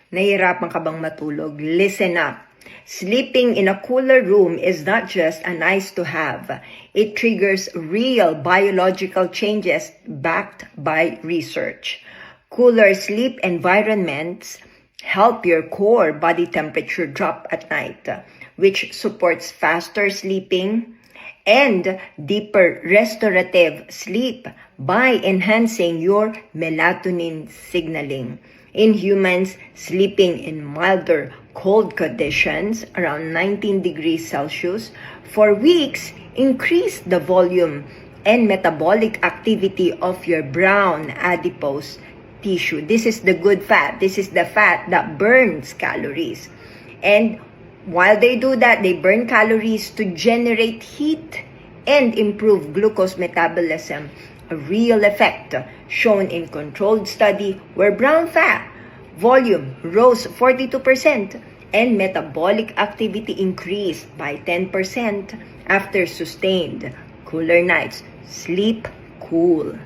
Nahihirapan ka bang matulog? Listen up. Sleeping in a cooler room is not just a nice to have. It triggers real biological changes backed by research. Cooler sleep environments help your core body temperature drop at night, which supports faster sleeping and deeper restorative sleep by enhancing your melatonin signaling. In humans, sleeping in milder cold conditions around 19 degrees Celsius for weeks increase the volume and metabolic activity of your brown adipose tissue. This is the good fat. This is the fat that burns calories. And while they do that, they burn calories to generate heat and improve glucose metabolism, a real effect shown in controlled study where brown fat volume rose 42% and metabolic activity increased by 10% after sustained cooler nights. Sleep cool.